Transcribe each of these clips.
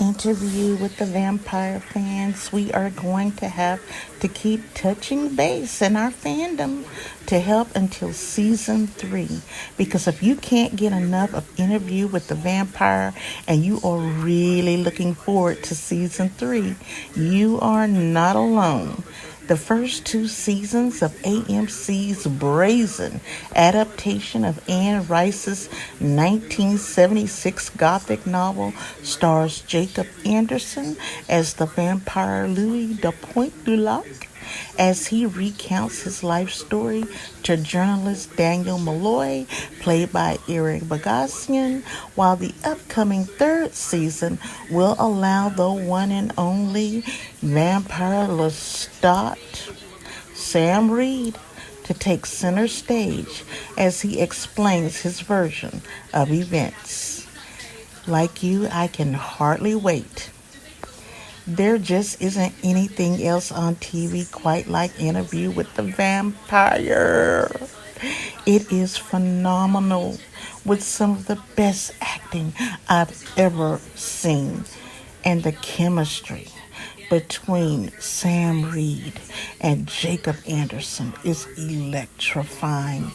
Interview with the Vampire fans, we are going to have to keep touching base in our fandom to help until season 3. Because if you can't get enough of Interview with the Vampire and you are really looking forward to season 3, you are not alone. The first 2 seasons of AMC's Brazen adaptation of Anne Rice's 1976 Gothic novel stars Jacob Anderson as the vampire Louis de Pointe as he recounts his life story to journalist Daniel Molloy, played by Bogosian, while the upcoming 3rd season will allow the one and only vampire Lestat, Sam Reid, to take center stage as he explains his version of events. Like you, I can hardly wait. There just isn't anything else on TV quite like Interview with the Vampire. It is phenomenal with some of the best acting I've ever seen. And the chemistry between Sam Reid and Jacob Anderson is electrifying.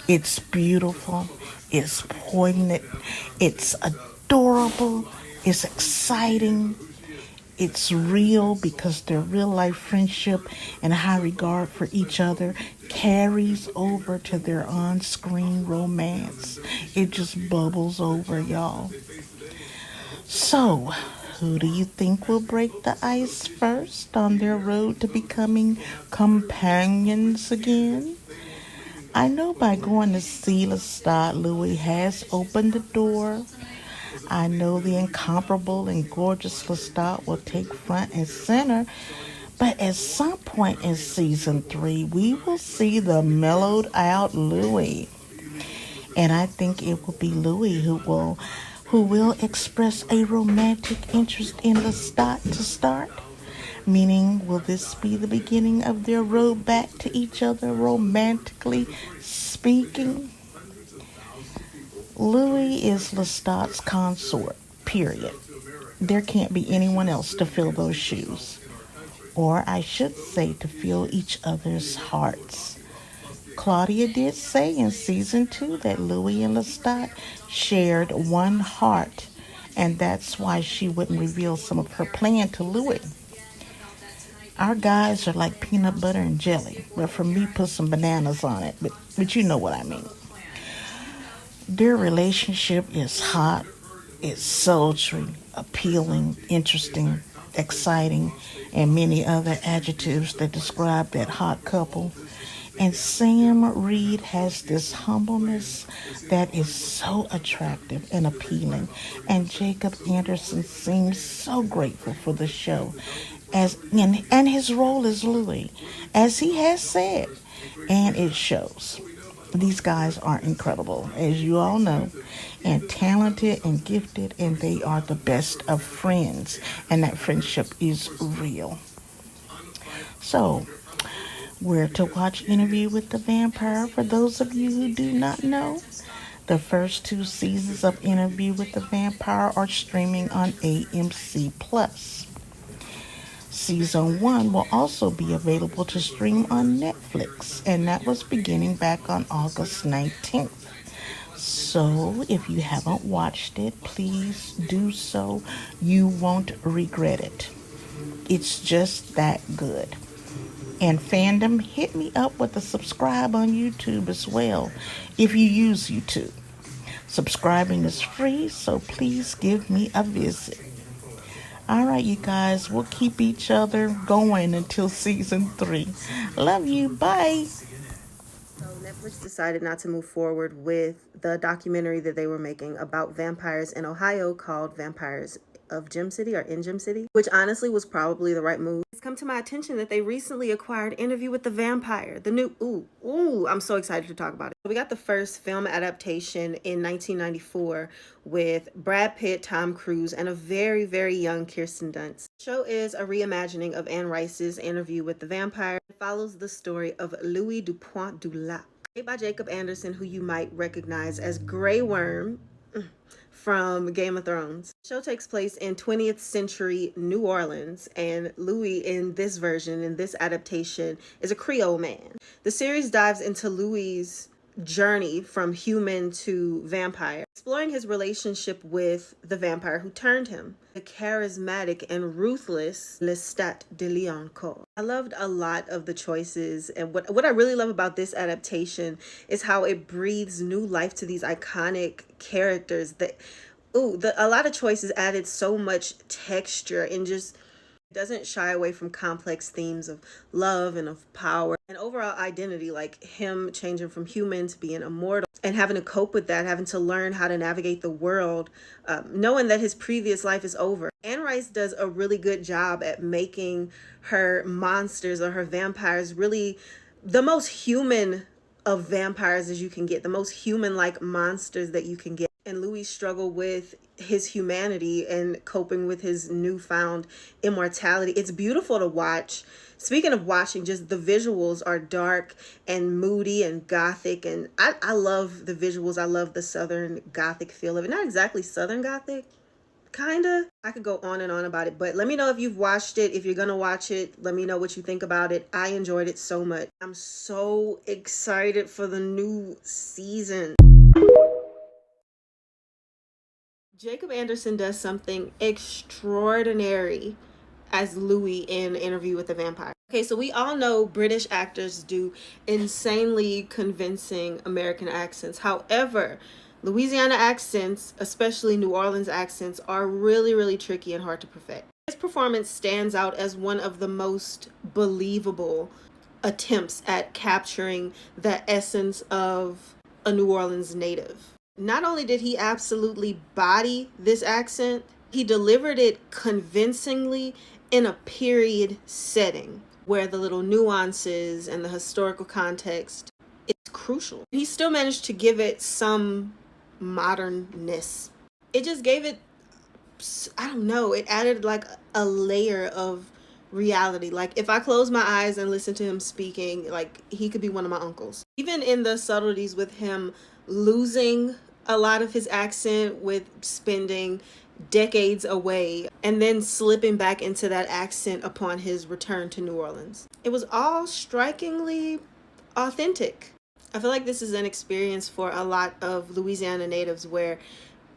It's beautiful, it's poignant, it's adorable, it's exciting, it's real because their real life friendship and high regard for each other carries over to their on screen romance. It just bubbles over, y'all. So, who do you think will break the ice first on their road to becoming companions again? I know by going to see Lestat, Louis has opened the door. I know the incomparable and gorgeous Lestat will take front and center, but at some point in season 3, we will see the mellowed out Louis. And I think it will be Louis who will express a romantic interest in Lestat to start. Meaning, will this be the beginning of their road back to each other, romantically speaking? Louis is Lestat's consort, period. There can't be anyone else to fill those shoes. Or I should say, to fill each other's hearts. Claudia did say in season 2 that Louis and Lestat shared one heart, and that's why she wouldn't reveal some of her plan to Louis. Our guys are like peanut butter and jelly, but for me, put some bananas on it, but you know what I mean. Their relationship is hot, it's sultry, appealing, interesting, exciting, and many other adjectives that describe that hot couple. And Sam Reid has this humbleness that is so attractive and appealing. And Jacob Anderson seems so grateful for the show and his role as Louis, as he has said, and it shows. These guys are incredible, as you all know, and talented and gifted, and they are the best of friends, and that friendship is real. So, where to watch Interview with the Vampire for those of you who do not know? The first 2 seasons of Interview with the Vampire are streaming on AMC Plus. Season 1 will also be available to stream on Netflix, and that was beginning back on August 19th. So, if you haven't watched it, please do so. You won't regret it. It's just that good. And fandom, hit me up with a subscribe on YouTube as well if you use YouTube. Subscribing is free, so please give me a visit. All right, you guys, we'll keep each other going until season 3. Love you. Bye. So Netflix decided not to move forward with the documentary that they were making about vampires in Ohio called Vampires of Gem City or in Gem City, which honestly was probably the right move. It's come to my attention that they recently acquired Interview with the Vampire, the new, I'm so excited to talk about it. We got the first film adaptation in 1994 with Brad Pitt, Tom Cruise, and a very, very young Kirsten Dunst. The show is a reimagining of Anne Rice's Interview with the Vampire. It follows the story of Louis Dupont du Lac, played by Jacob Anderson, who you might recognize as Grey Worm from Game of Thrones. The show takes place in 20th century New Orleans, and Louis in this version, in this adaptation, is a Creole man. The series dives into Louis's journey from human to vampire, exploring his relationship with the vampire who turned him, the charismatic and ruthless Lestat de Lioncourt. I loved a lot of the choices, and what I really love about this adaptation is how it breathes new life to these iconic characters. A lot of choices added so much texture and just doesn't shy away from complex themes of love and of power and overall identity, like him changing from human to being immortal and having to cope with that, having to learn how to navigate the world, knowing that his previous life is over. Anne Rice does a really good job at making her monsters or her vampires really the most human of vampires as you can get, the most human-like monsters that you can get. And Louis struggle with his humanity and coping with his newfound immortality. It's beautiful to watch. Speaking of watching, just the visuals are dark and moody and gothic, and I love the visuals. I love the Southern Gothic feel of it. Not exactly Southern Gothic, kinda. I could go on and on about it, but let me know if you've watched it. If you're gonna watch it, let me know what you think about it. I enjoyed it so much. I'm so excited for the new season. Jacob Anderson does something extraordinary as Louis in Interview with the Vampire. Okay, so we all know British actors do insanely convincing American accents. However, Louisiana accents, especially New Orleans accents, are really, really tricky and hard to perfect. His performance stands out as one of the most believable attempts at capturing the essence of a New Orleans native. Not only did he absolutely body this accent, he delivered it convincingly in a period setting where the little nuances and the historical context is crucial. He still managed to give it some modernness. It just gave it, I don't know, it added like a layer of reality. Like if I close my eyes and listen to him speaking, like he could be one of my uncles. Even in the subtleties with him losing a lot of his accent with spending decades away and then slipping back into that accent upon his return to New Orleans. It was all strikingly authentic. I feel like this is an experience for a lot of Louisiana natives where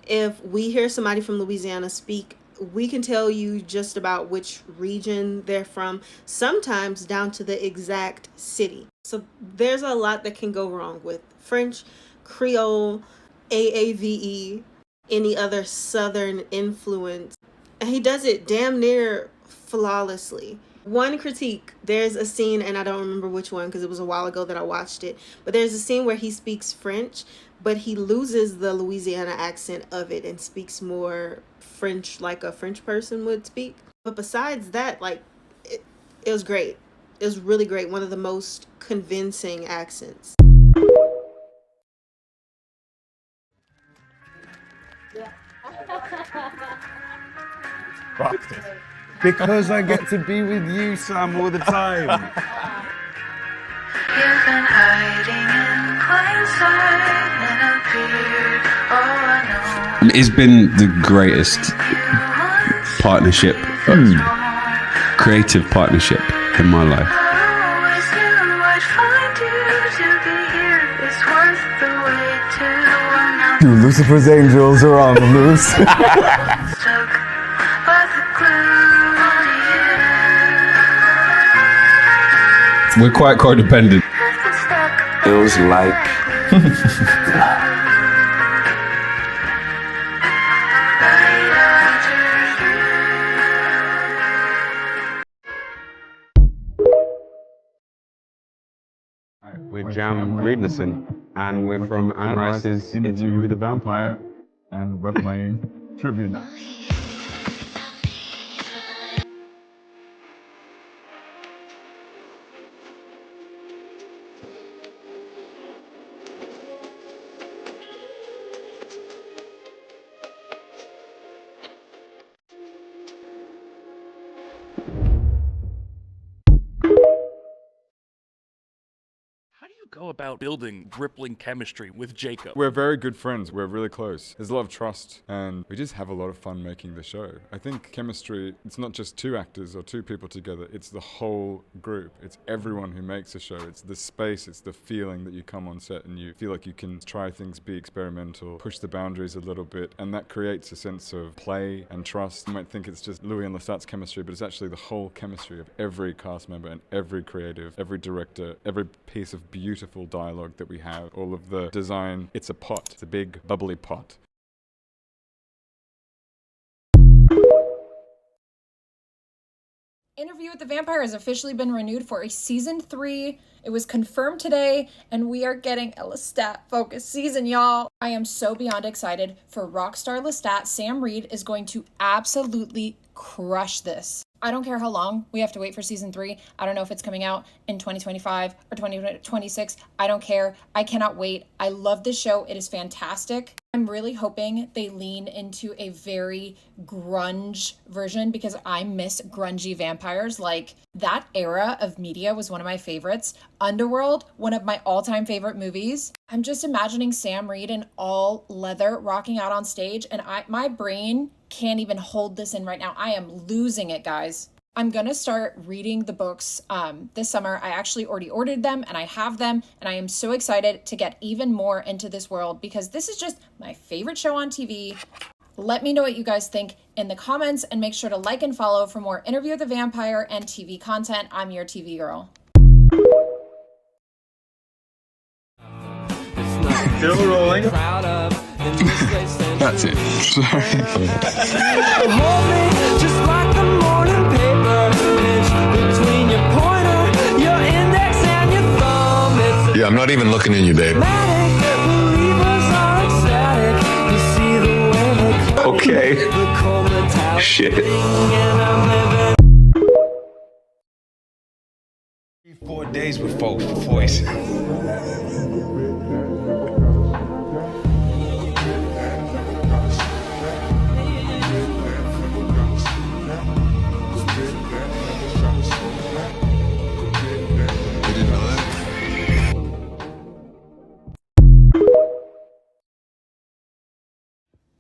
if we hear somebody from Louisiana speak, we can tell you just about which region they're from, sometimes down to the exact city. So there's a lot that can go wrong with French, Creole, AAVE, any other Southern influence. And he does it damn near flawlessly. One critique, there's a scene, and I don't remember which one because it was a while ago that I watched it, but there's a scene where he speaks French, but he loses the Louisiana accent of it and speaks more French like a French person would speak. But besides that, like, it was great. It was really great. One of the most convincing accents. Because I get to be with you, Sam, all the time. You've been hiding in plain sight and appeared all alone. It's been the greatest partnership, creative partnership in my life. I always knew I'd find you to be here. It's worth the wait to another. Lucifer's angels are on the loose. Stuck by the glue on you. We're quite codependent. I've been stuck. Feels like Right after you. We're Jam Reidnison, and we're from Anne Rice's Interview with the Vampire, and we're playing tribute. How do you go about building rippling chemistry with Jacob? We're very good friends. We're really close. There's a lot of trust, and we just have a lot of fun making the show. I think chemistry, it's not just two actors or two people together, it's the whole group. It's everyone who makes a show. It's the space, it's the feeling that you come on set and you feel like you can try things, be experimental, push the boundaries a little bit, and that creates a sense of play and trust. You might think it's just Louis and Lestat's chemistry, but it's actually the whole chemistry of every cast member and every creative, every director, every piece of beautiful dialogue that we have, all of the design. It's a pot. It's a big, bubbly pot. Interview with the Vampire has officially been renewed for a season 3. It was confirmed today, and we are getting a Lestat-focused season, y'all. I am so beyond excited for rockstar Lestat. Sam Reid is going to absolutely crush this. I don't care how long we have to wait for season 3. I don't know if it's coming out in 2025 or 2026. I don't care. I cannot wait. I love this show. It is fantastic. I'm really hoping they lean into a very grunge version because I miss grungy vampires. Like, that era of media was one of my favorites. Underworld, one of my all-time favorite movies. I'm just imagining Sam Reid in all leather rocking out on stage, and my brain can't even hold this in right now. I am losing it, guys. I'm gonna start reading the books this summer. I actually already ordered them and I have them, and I am so excited to get even more into this world because this is just my favorite show on TV. Let me know what you guys think in the comments, and make sure to like and follow for more Interview with the Vampire and TV content. I'm your TV girl. Still rolling. That's it. Just like the morning paper, between your pointer, your index, and your thumb. Yeah, I'm not even looking at you, babe. Okay. Shit. 4 days with folks for voice.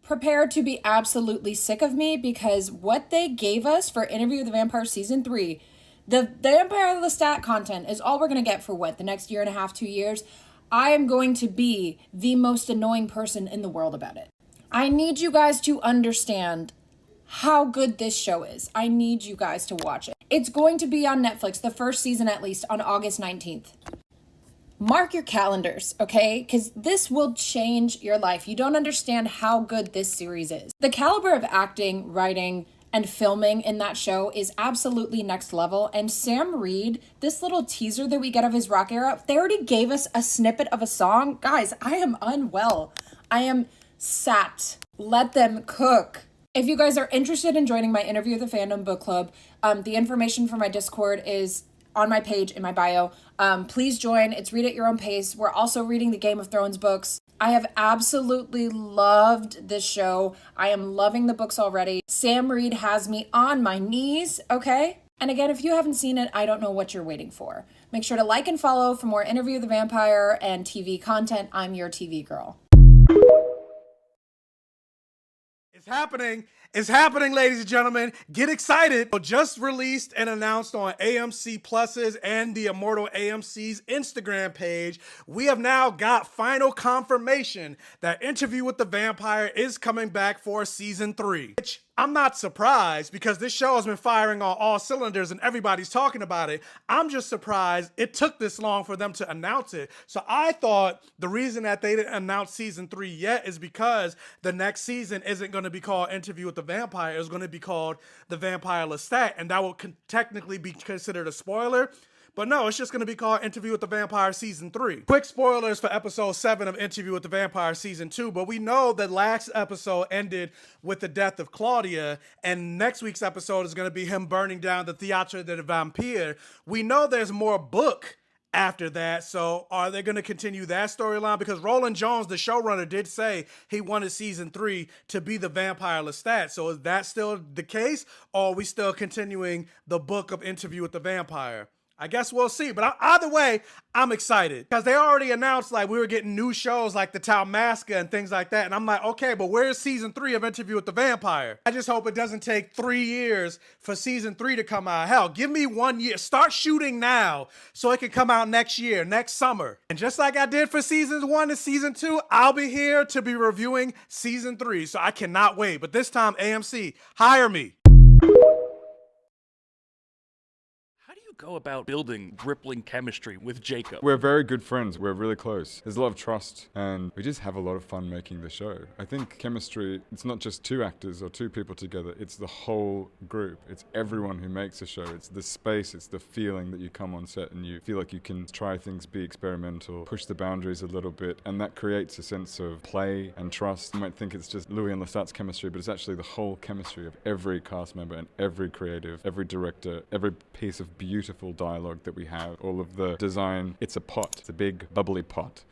Prepare to be absolutely sick of me because what they gave us for Interview with the Vampire Season 3, the Vampire Lestat content is all we're going to get for what, the next year and a half, 2 years? I am going to be the most annoying person in the world about it. I need you guys to understand how good this show is. I need you guys to watch it. It's going to be on Netflix, the first season at least, on August 19th. Mark your calendars, okay? Because this will change your life. You don't understand how good this series is. The caliber of acting, writing, and filming in that show is absolutely next level. And Sam Reid, this little teaser that we get of his rock era, they already gave us a snippet of a song. Guys, I am unwell. I am sat. Let them cook. If you guys are interested in joining my Interview with the Fandom book club, the information for my Discord is on my page in my bio. Please join. It's read at your own pace. We're also reading the Game of Thrones books. I have absolutely loved this show. I am loving the books already. Sam Reid has me on my knees, okay? And again, if you haven't seen it, I don't know what you're waiting for. Make sure to like and follow for more Interview with the Vampire and TV content. I'm your TV girl. It's happening. It's happening, ladies and gentlemen. Get excited. Just released and announced on AMC Plus's and the Immortal AMC's Instagram page, we have now got final confirmation that Interview with the Vampire is coming back for season 3. Which I'm not surprised because this show has been firing on all cylinders and everybody's talking about it. I'm just surprised it took this long for them to announce it. So I thought the reason that they didn't announce season 3 yet is because the next season isn't going to be called Interview with the Vampire. It's going to be called The Vampire Lestat, and that will technically be considered a spoiler. But no, it's just going to be called Interview with the Vampire Season 3. Quick spoilers for episode 7 of Interview with the Vampire Season 2, but we know that last episode ended with the death of Claudia, and next week's episode is going to be him burning down the Theatre de Vampire. We know there's more book after that, so are they going to continue that storyline? Because Roland Jones, the showrunner, did say he wanted season 3 to be the Vampire Lestat. So is that still the case, or are we still continuing the book of Interview with the Vampire? I guess we'll see. But either way, I'm excited because they already announced like we were getting new shows like the Talmasca and things like that. And I'm like, okay, but where's season 3 of Interview with the Vampire? I just hope it doesn't take 3 years for season 3 to come out. Hell, give me 1 year. Start shooting now so it can come out next year, next summer. And just like I did for seasons 1 and season 2, I'll be here to be reviewing season 3. So I cannot wait. But this time, AMC, hire me. How do you go about building rippling chemistry with Jacob? We're very good friends. We're really close. There's a lot of trust, and we just have a lot of fun making the show. I think chemistry, it's not just 2 actors or 2 people together, it's the whole group. It's everyone who makes a show. It's the space, it's the feeling that you come on set and you feel like you can try things, be experimental, push the boundaries a little bit, and that creates a sense of play and trust. You might think it's just Louis and Lestat's chemistry, but it's actually the whole chemistry of every cast member and every creative, every director, every piece of beautiful dialogue that we have, all of the design. It's a pot. It's a big bubbly pot.